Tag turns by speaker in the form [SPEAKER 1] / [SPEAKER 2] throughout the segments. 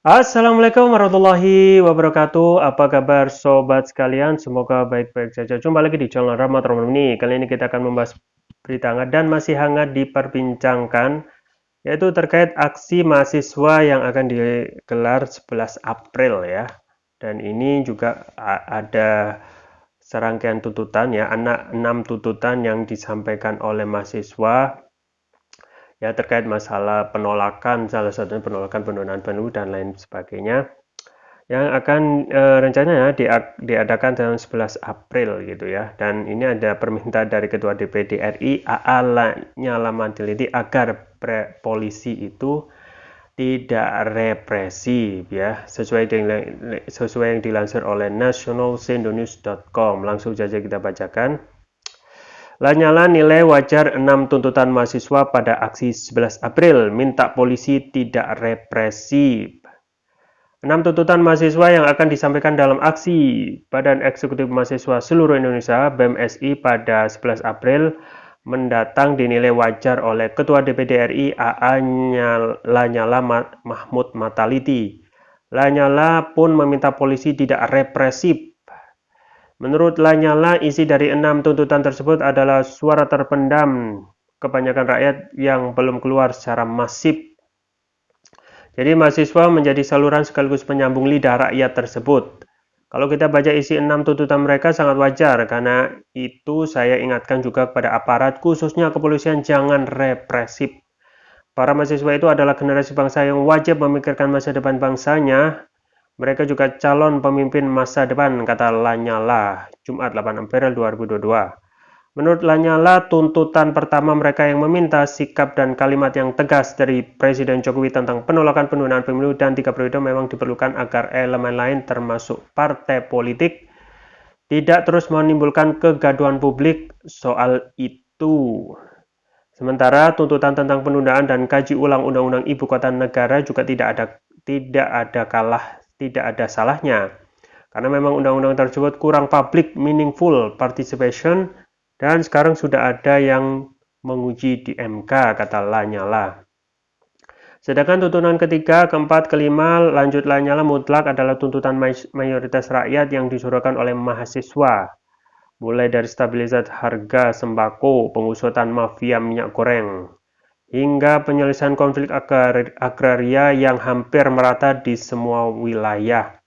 [SPEAKER 1] Assalamualaikum warahmatullahi wabarakatuh. Apa kabar sobat sekalian? Semoga baik-baik saja. Jumpa lagi di channel Rahmat Romani ini. Kali ini kita akan membahas berita hangat dan masih hangat diperbincangkan, yaitu terkait aksi mahasiswa yang akan digelar 11 April ya. Dan ini juga ada serangkaian tuntutan ya, 6 tuntutan yang disampaikan oleh mahasiswa ya terkait masalah penolakan, salah satunya penolakan penundaan pemilu dan lain sebagainya yang akan rencananya diadakan tanggal 11 April gitu ya. Dan ini ada permintaan dari Ketua DPD RI AA Lanyala Mataliti agar polisi itu tidak represif ya, sesuai yang dilansir oleh nationalsendonews.com. Langsung saja kita bacakan. Lanyala nilai wajar 6 tuntutan mahasiswa pada aksi 11 April, minta polisi tidak represif. 6 tuntutan mahasiswa yang akan disampaikan dalam aksi Badan Eksekutif Mahasiswa Seluruh Indonesia (BEMSI) pada 11 April mendatang dinilai wajar oleh Ketua DPD RI AA Lanyala Mahmud Mataliti. Lanyala pun meminta polisi tidak represif. Menurut Lanyala, isi dari 6 tuntutan tersebut adalah suara terpendam kebanyakan rakyat yang belum keluar secara masif. Jadi mahasiswa menjadi saluran sekaligus penyambung lidah rakyat tersebut. Kalau kita baca isi 6 tuntutan mereka sangat wajar, karena itu saya ingatkan juga kepada aparat, khususnya kepolisian, jangan represif. Para mahasiswa itu adalah generasi bangsa yang wajib memikirkan masa depan bangsanya. Mereka juga calon pemimpin masa depan, kata Lanyala, Jumat 8 April 2022. Menurut Lanyala, tuntutan pertama mereka yang meminta sikap dan kalimat yang tegas dari Presiden Jokowi tentang penolakan penundaan pemilu dan 3 periode memang diperlukan agar elemen lain termasuk partai politik tidak terus menimbulkan kegaduhan publik soal itu. Sementara tuntutan tentang penundaan dan kaji ulang Undang-Undang Ibu Kota Negara juga tidak ada salahnya. Karena memang undang-undang tersebut kurang public meaningful participation dan sekarang sudah ada yang menguji di MK, kata Lanyala. Sedangkan tuntutan ketiga, keempat, kelima, lanjut Lanyala mutlak adalah tuntutan mayoritas rakyat yang disuarakan oleh mahasiswa. Mulai dari stabilisasi harga sembako, pengusutan mafia minyak goreng, hingga penyelesaian konflik agraria yang hampir merata di semua wilayah.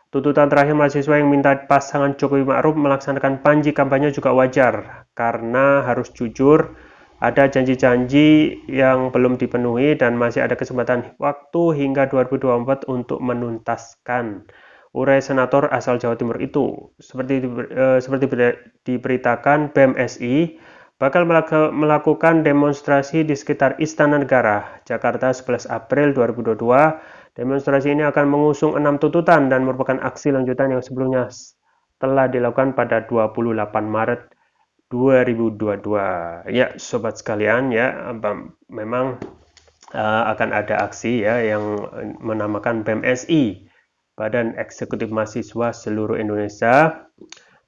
[SPEAKER 1] Tuntutan terakhir mahasiswa yang minta pasangan Jokowi Ma'ruf melaksanakan panji kampanye juga wajar, karena harus jujur, ada janji-janji yang belum dipenuhi dan masih ada kesempatan waktu hingga 2024 untuk menuntaskan, urai senator asal Jawa Timur itu. Seperti diberitakan BEMSI, bakal melakukan demonstrasi di sekitar Istana Negara, Jakarta 11 April 2022. Demonstrasi ini akan mengusung 6 tuntutan dan merupakan aksi lanjutan yang sebelumnya telah dilakukan pada 28 Maret 2022. Ya, sobat sekalian ya, memang akan ada aksi ya yang menamakan BEMSI, Badan Eksekutif Mahasiswa Seluruh Indonesia,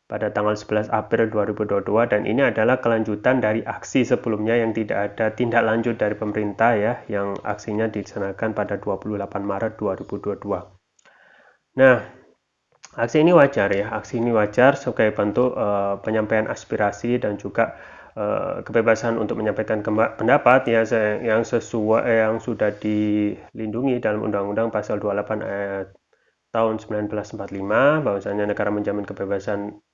[SPEAKER 1] pada tanggal 11 April 2022, dan ini adalah kelanjutan dari aksi sebelumnya yang tidak ada tindak lanjut dari pemerintah ya, yang aksinya dilaksanakan pada 28 Maret 2022. Nah, aksi ini wajar ya, aksi ini wajar sebagai bentuk penyampaian aspirasi dan juga kebebasan untuk menyampaikan pendapat ya, yang sesuai yang sudah dilindungi dalam Undang-Undang Pasal 28 ayat tahun 1945, bahwasanya negara menjamin kebebasan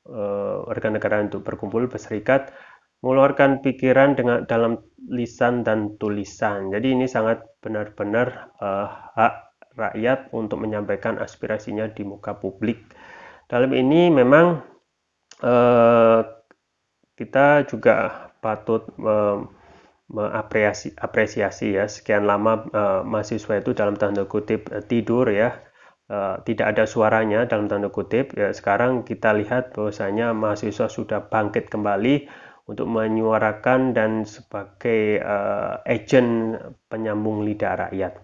[SPEAKER 1] warga negara untuk berkumpul, berserikat, mengeluarkan pikiran dalam lisan dan tulisan. Jadi ini sangat benar-benar hak rakyat untuk menyampaikan aspirasinya di muka publik. Dalam ini memang kita juga patut mengapresiasi ya, sekian lama mahasiswa itu dalam tanda kutip tidur ya, tidak ada suaranya dalam tanda kutip ya. Sekarang kita lihat bahwasanya mahasiswa sudah bangkit kembali untuk menyuarakan dan sebagai agent penyambung lidah rakyat.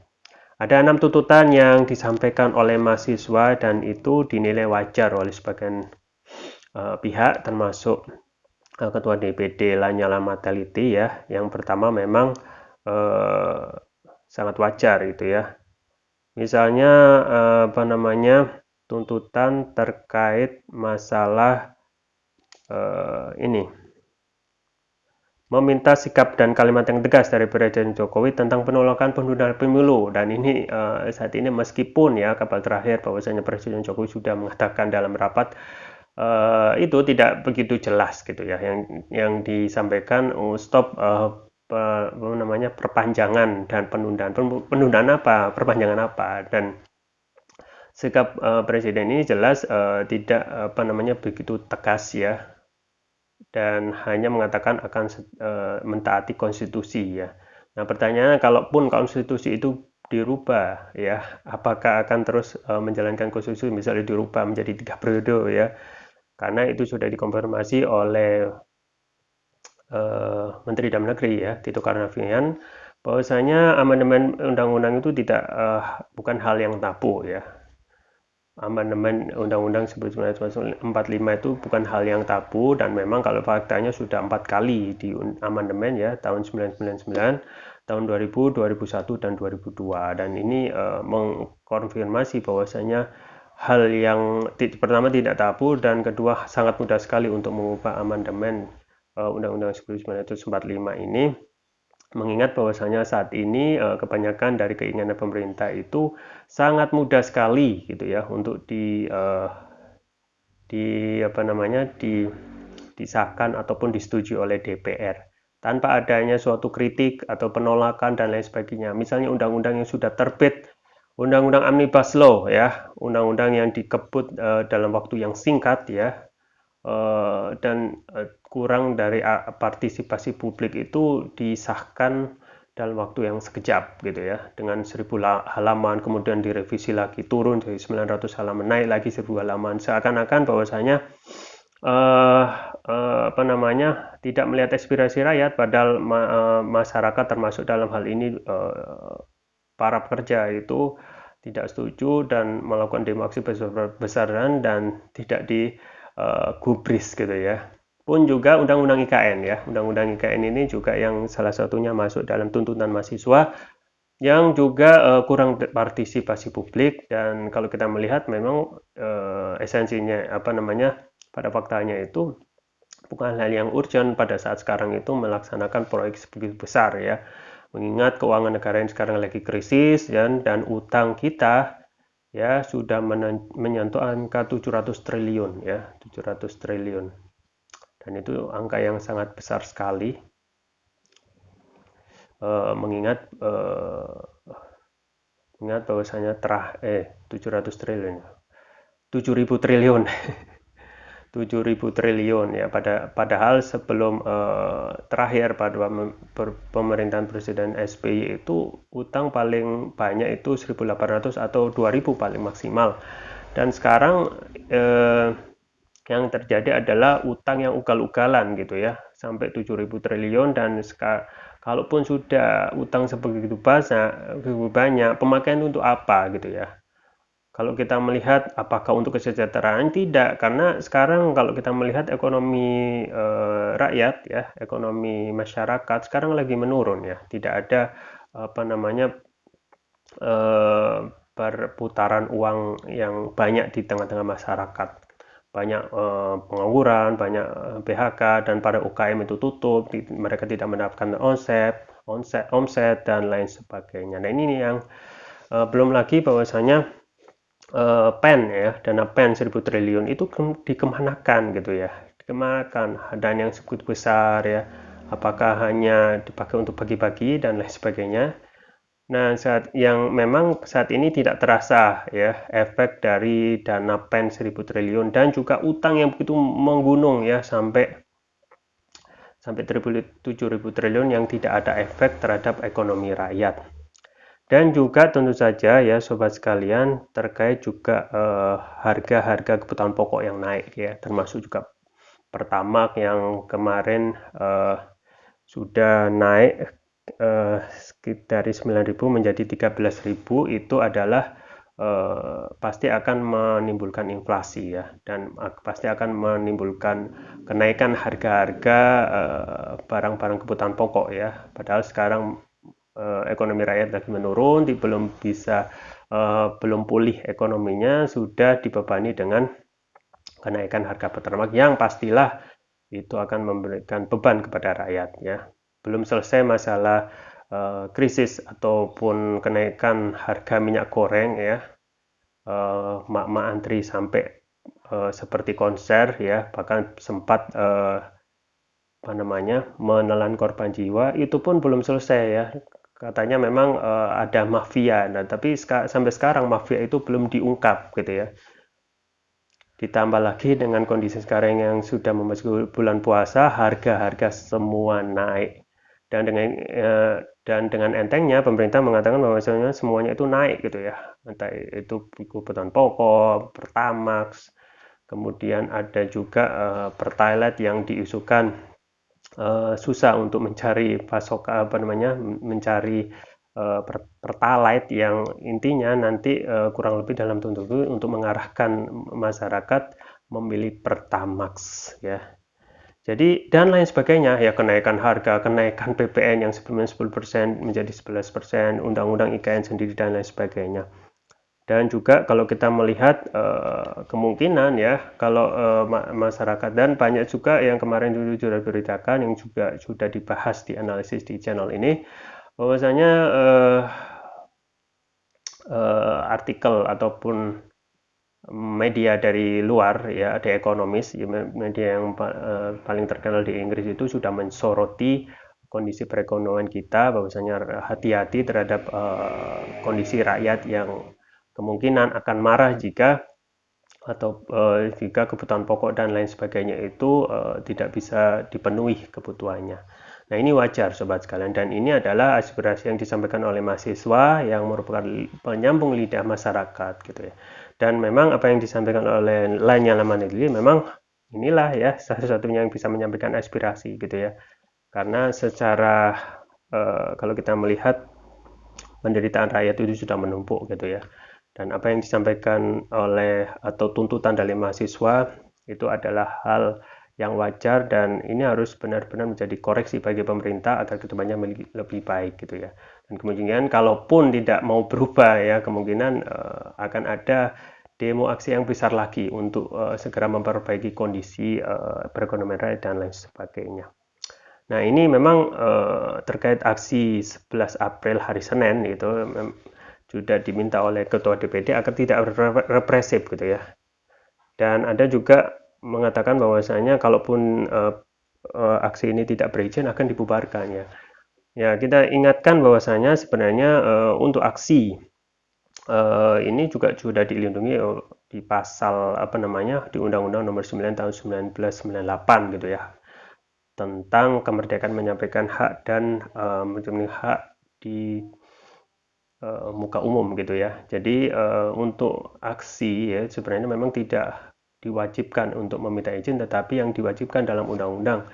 [SPEAKER 1] Ada 6 tuntutan yang disampaikan oleh mahasiswa dan itu dinilai wajar oleh sebagian pihak, termasuk Ketua DPD Lanyala Mataliti ya. Yang pertama memang sangat wajar itu ya, Misalnya apa namanya, tuntutan terkait masalah ini, meminta sikap dan kalimat yang tegas dari Presiden Jokowi tentang penolakan penundaan pemilu. Dan ini saat ini meskipun ya kabar terakhir bahwasanya Presiden Jokowi sudah mengatakan dalam rapat itu tidak begitu jelas gitu ya, yang disampaikan stop apa namanya, perpanjangan dan penundaan apa, perpanjangan apa. Dan sikap presiden ini jelas tidak apa namanya, begitu tegas ya, dan hanya mengatakan akan mentaati konstitusi ya. Nah, pertanyaannya, kalaupun konstitusi itu dirubah ya, apakah akan terus menjalankan konstitusi, misalnya dirubah menjadi 3 periode ya, karena itu sudah dikonfirmasi oleh Menteri Dalam Negeri ya, Tito Karnavian, bahwasanya amandemen undang-undang itu tidak bukan hal yang tabu ya. Amandemen Undang-Undang 1945 itu bukan hal yang tabu, dan memang kalau faktanya sudah 4 kali di amandemen ya, tahun 1999, tahun 2000, 2001, dan 2002. Dan ini mengkonfirmasi bahwasanya hal yang pertama tidak tabu, dan kedua sangat mudah sekali untuk mengubah amandemen Undang-Undang 1945 ini, mengingat bahwasanya saat ini kebanyakan dari keinginan pemerintah itu sangat mudah sekali gitu ya untuk di apa namanya, disahkan ataupun disetujui oleh DPR tanpa adanya suatu kritik atau penolakan dan lain sebagainya. Misalnya undang-undang yang sudah terbit, undang-undang Omnibus Law ya, undang-undang yang dikebut dalam waktu yang singkat ya, dan kurang dari partisipasi publik itu disahkan dalam waktu yang sekejap gitu ya, dengan 1.000 halaman, kemudian direvisi lagi, turun dari 900 halaman naik lagi 1.000 halaman, seakan-akan bahwasanya apa namanya, tidak melihat aspirasi rakyat, padahal masyarakat termasuk dalam hal ini para pekerja itu tidak setuju dan melakukan demo aksi besar-besaran dan tidak digubris gitu ya. Pun juga undang-undang IKN ya, undang-undang IKN ini juga yang salah satunya masuk dalam tuntutan mahasiswa, yang juga kurang partisipasi publik. Dan kalau kita melihat memang esensinya apa namanya, pada faktanya itu bukan hal yang urgent pada saat sekarang itu melaksanakan proyek sebegitu besar ya, mengingat keuangan negara yang sekarang lagi krisis dan utang kita ya sudah menyentuh angka 700 triliun ya, 700 triliun, dan itu angka yang sangat besar sekali, mengingat ingat bahwasanya 700 triliun, 7.000 triliun 7.000 triliun ya, padahal sebelum terakhir pada pemerintahan Presiden SBY itu utang paling banyak itu 1.800 atau 2.000 paling maksimal, dan sekarang yang terjadi adalah utang yang ugal-ugalan gitu ya, sampai 7.000 triliun. Dan kalaupun sudah utang sebegitu banyak, pemakaian untuk apa gitu ya. Kalau kita melihat apakah untuk kesejahteraan, tidak, karena sekarang kalau kita melihat ekonomi rakyat ya, ekonomi masyarakat sekarang lagi menurun ya, tidak ada apa namanya perputaran uang yang banyak di tengah-tengah masyarakat, banyak pengangguran, banyak PHK, dan pada UKM itu tutup, mereka tidak mendapatkan omset dan lain sebagainya. Nah, ini yang belum lagi bahwasanya pen ya, dana pen 1.000 triliun itu dikemanakan gitu ya, dikemanakan, dan yang segitu besar ya, apakah hanya dipakai untuk bagi-bagi dan lain sebagainya. Nah, memang saat ini tidak terasa ya efek dari dana pen 1.000 triliun dan juga utang yang begitu menggunung ya, sampai 7.000 triliun, yang tidak ada efek terhadap ekonomi rakyat. Dan juga tentu saja ya sobat sekalian, terkait juga harga-harga kebutuhan pokok yang naik ya, termasuk juga Pertamax yang kemarin sudah naik dari 9.000 menjadi 13.000, itu adalah pasti akan menimbulkan inflasi ya, dan pasti akan menimbulkan kenaikan harga-harga barang-barang kebutuhan pokok ya. Padahal sekarang ekonomi rakyat lagi menurun, belum pulih ekonominya, sudah dibebani dengan kenaikan harga peternak yang pastilah itu akan memberikan beban kepada rakyat ya. Belum selesai masalah krisis ataupun kenaikan harga minyak goreng ya. Mak-mak antri sampai seperti konser ya, bahkan sempat menelan korban jiwa, itu pun belum selesai ya. Katanya memang ada mafia, nah tapi sampai sekarang mafia itu belum diungkap gitu ya. Ditambah lagi dengan kondisi sekarang yang sudah memasuki bulan puasa, harga-harga semua naik. Dan dengan entengnya pemerintah mengatakan bahwa semuanya itu naik gitu ya. Entah itu kebutuhan pokok, Pertamax, kemudian ada juga Pertalite yang diisukan susah untuk mencari mencari Pertalite yang intinya nanti kurang lebih dalam tuntutan untuk mengarahkan masyarakat memilih Pertamax ya. Jadi dan lain sebagainya ya, kenaikan harga, kenaikan PPN yang sebelumnya 10% menjadi 11%, undang-undang IKN sendiri dan lain sebagainya. Dan juga kalau kita melihat kemungkinan ya, kalau masyarakat, dan banyak juga yang kemarin dulu sudah diberitakan yang juga sudah dibahas di analisis di channel ini, bahwasanya artikel ataupun media dari luar ya, The Economist, media yang paling terkenal di Inggris, itu sudah mensoroti kondisi perekonomian kita, bahwasanya hati-hati terhadap kondisi rakyat yang kemungkinan akan marah jika kebutuhan pokok dan lain sebagainya itu tidak bisa dipenuhi kebutuhannya. Nah, ini wajar sobat sekalian, dan ini adalah aspirasi yang disampaikan oleh mahasiswa yang merupakan penyambung lidah masyarakat gitu ya. Dan memang apa yang disampaikan oleh Lanyala Manegili memang inilah ya satu-satunya yang bisa menyampaikan aspirasi gitu ya. Karena secara kalau kita melihat penderitaan rakyat itu sudah menumpuk gitu ya. Dan apa yang disampaikan oleh atau tuntutan dari mahasiswa itu adalah hal yang wajar, dan ini harus benar-benar menjadi koreksi bagi pemerintah agar kedepannya lebih baik gitu ya. Dan kemungkinan kalaupun tidak mau berubah ya, kemungkinan akan ada demo aksi yang besar lagi untuk segera memperbaiki kondisi perekonomian rakyat dan lain sebagainya. Nah, ini memang terkait aksi 11 April hari Senin itu sudah diminta oleh Ketua DPD agar tidak represif gitu ya. Dan ada juga mengatakan bahwasanya kalaupun aksi ini tidak berizin akan dibubarkan ya. Ya, kita ingatkan bahwasanya sebenarnya untuk aksi ini juga sudah dilindungi di pasal di Undang-Undang Nomor 9 tahun 1998 gitu ya, tentang kemerdekaan menyampaikan hak dan memenuhi hak di muka umum gitu ya. Jadi untuk aksi ya sebenarnya memang tidak diwajibkan untuk meminta izin, tetapi yang diwajibkan dalam Undang-Undang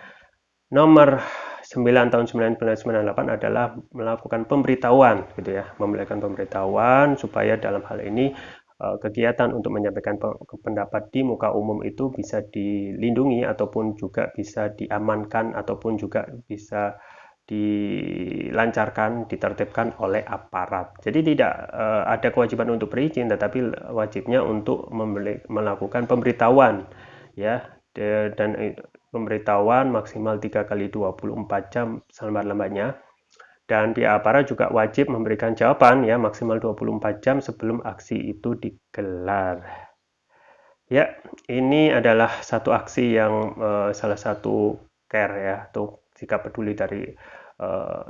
[SPEAKER 1] Nomor 9 tahun 1998 adalah melakukan pemberitahuan gitu ya, memberikan pemberitahuan supaya dalam hal ini kegiatan untuk menyampaikan pendapat di muka umum itu bisa dilindungi ataupun juga bisa diamankan ataupun juga bisa dilancarkan, ditertibkan oleh aparat. Jadi tidak ada kewajiban untuk berizin, tetapi wajibnya untuk melakukan pemberitahuan ya, dan pemberitahuan maksimal 3 kali 24 jam selambat-lambatnya. Dan pihak aparat juga wajib memberikan jawaban ya maksimal 24 jam sebelum aksi itu digelar. Ya, ini adalah satu aksi yang salah satu care ya, atau sikap peduli dari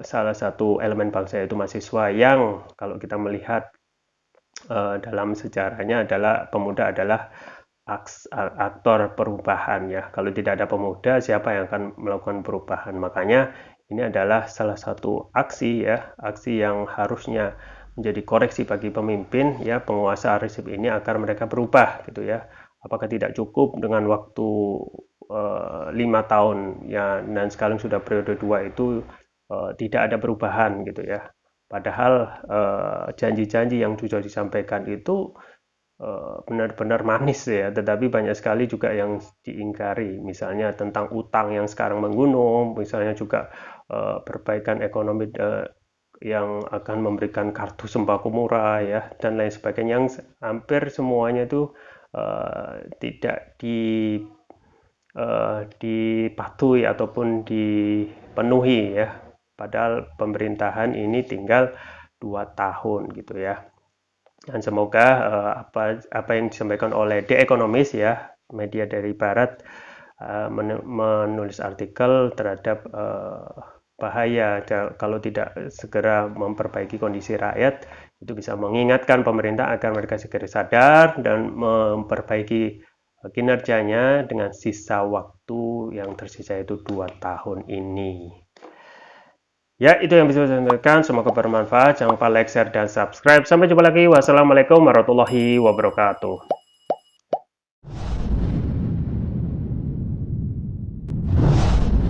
[SPEAKER 1] salah satu elemen bangsa, yaitu mahasiswa, yang kalau kita melihat dalam sejarahnya adalah pemuda adalah aktor perubahan ya. Kalau tidak ada pemuda, siapa yang akan melakukan perubahan? Makanya ini adalah salah satu aksi ya, aksi yang harusnya menjadi koreksi bagi pemimpin ya, penguasa rezim ini, agar mereka berubah gitu ya. Apakah tidak cukup dengan waktu 5 tahun ya, dan sekarang sudah periode 2 itu tidak ada perubahan gitu ya. Padahal janji-janji yang sudah disampaikan itu benar-benar manis ya, tetapi banyak sekali juga yang diingkari, misalnya tentang utang yang sekarang menggunung, misalnya juga perbaikan ekonomi yang akan memberikan kartu sembako murah ya dan lain sebagainya, yang hampir semuanya itu tidak dipatuhi ataupun dipenuhi ya. Padahal pemerintahan ini tinggal 2 tahun gitu ya. Dan semoga apa yang disampaikan oleh The Economist ya, media dari Barat, menulis artikel terhadap bahaya kalau tidak segera memperbaiki kondisi rakyat, itu bisa mengingatkan pemerintah agar mereka segera sadar dan memperbaiki kinerjanya dengan sisa waktu yang tersisa itu 2 tahun ini. Ya, itu yang bisa saya sampaikan. Semoga bermanfaat. Jangan lupa like, share, dan subscribe. Sampai jumpa lagi. Wassalamualaikum warahmatullahi wabarakatuh.